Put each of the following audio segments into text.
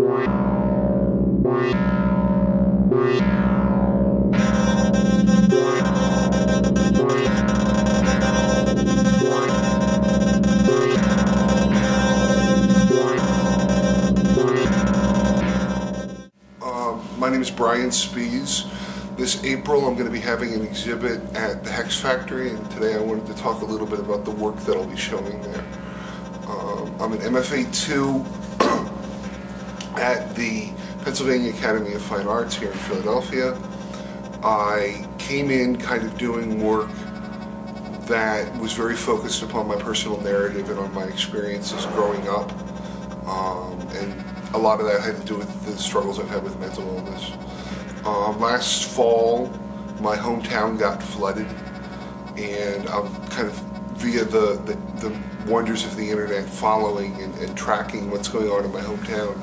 My name is Brian Spies. This April I'm going to be having an exhibit at the Hex Factory, and today I wanted to talk a little bit about the work that I'll be showing there. I'm an MFA 2 at the Pennsylvania Academy of Fine Arts here in Philadelphia. I came in kind of doing work that was very focused upon my personal narrative and on my experiences growing up, and a lot of that had to do with the struggles I've had with mental illness. Last fall, my hometown got flooded, and I'm kind of, via the wonders of the internet, following and tracking what's going on in my hometown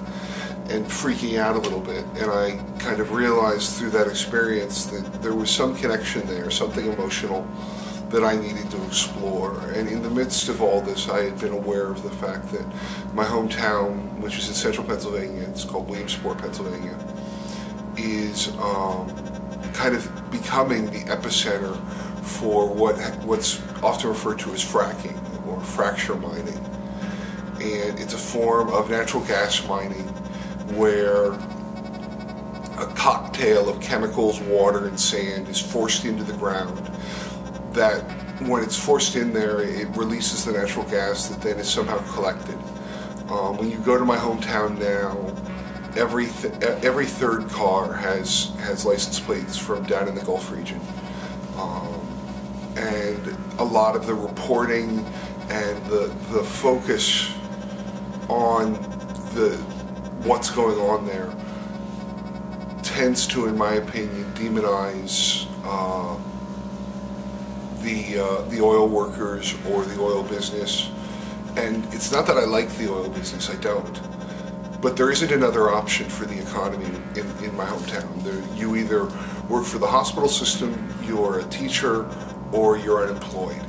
and freaking out a little bit. And I kind of realized through that experience that there was some connection there, something emotional that I needed to explore. And in the midst of all this, I had been aware of the fact that my hometown, which is in central Pennsylvania, it's called Williamsport, Pennsylvania, is kind of becoming the epicenter for what's often referred to as fracking or fracture mining. And it's a form of natural gas mining where a cocktail of chemicals, water, and sand is forced into the ground. That when it's forced in there, it releases the natural gas that then is somehow collected. When you go to my hometown now, every third car has license plates from down in the Gulf region, and a lot of the reporting and the focus on what's going on there tends to, in my opinion, demonize the oil workers or the oil business. And it's not that I like the oil business, I don't. But there isn't another option for the economy in my hometown. You either work for the hospital system, you're a teacher, or you're unemployed.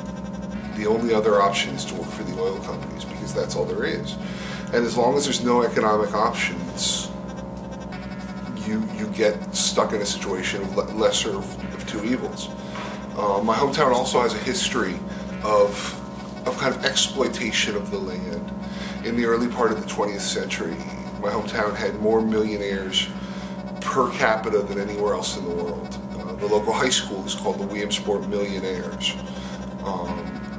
The only other option is to work for the oil companies, because that's all there is. And as long as there's no economic options, you get stuck in a situation of lesser of two evils. My hometown also has a history of kind of exploitation of the land. In the early part of the 20th century, my hometown had more millionaires per capita than anywhere else in the world. The local high school is called the Williamsport Millionaires.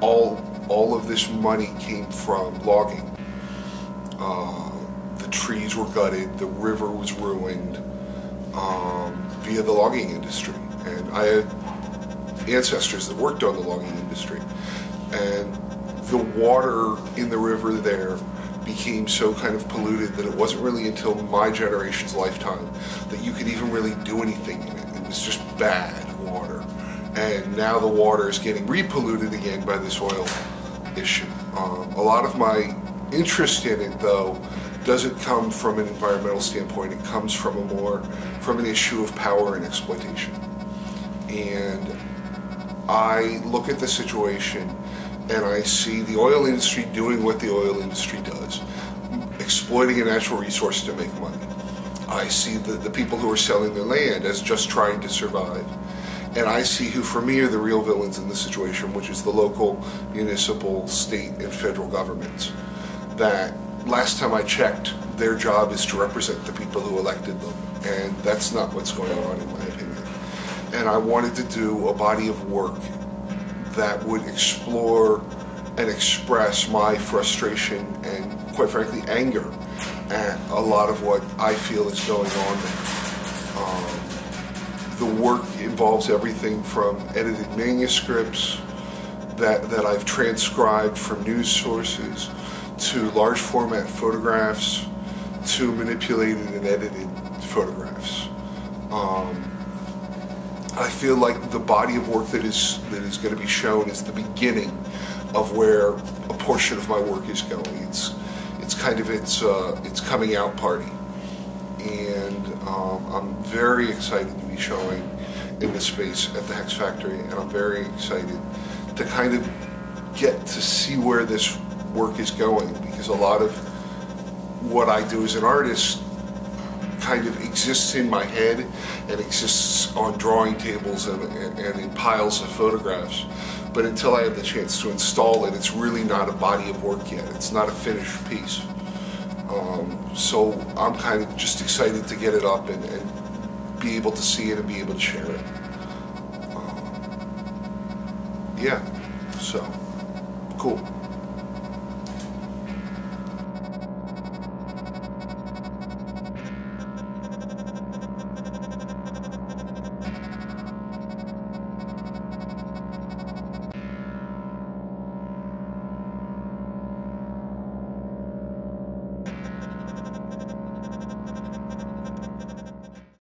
All of this money came from logging. The trees were gutted, the river was ruined via the logging industry. And I had ancestors that worked on the logging industry. And the water in the river there became so kind of polluted that it wasn't really until my generation's lifetime that you could even really do anything in it. It was just bad water. And now the water is getting repolluted again by this oil issue. A lot of my interest in it, though, doesn't come from an environmental standpoint. It comes from an issue of power and exploitation. And I look at the situation and I see the oil industry doing what the oil industry does, exploiting a natural resource to make money. I see the people who are selling their land as just trying to survive. And I see who, for me, are the real villains in this situation, which is the local, municipal, state, and federal governments. That, last time I checked, their job is to represent the people who elected them. And that's not what's going on, in my opinion. And I wanted to do a body of work that would explore and express my frustration and, quite frankly, anger at a lot of what I feel is going on there. The work involves everything from edited manuscripts that I've transcribed from news sources, to large format photographs, to manipulated and edited photographs. I feel like the body of work that is going to be shown is the beginning of where a portion of my work is going. It's kind of its coming out party, and I'm very excited to be showing in this space at the Hex Factory, and I'm very excited to kind of get to see where this work is going, because a lot of what I do as an artist kind of exists in my head and exists on drawing tables and in piles of photographs. But until I have the chance to install it, it's really not a body of work yet. It's not a finished piece. So I'm kind of just excited to get it up and be able to see it and be able to share it. Yeah, so cool.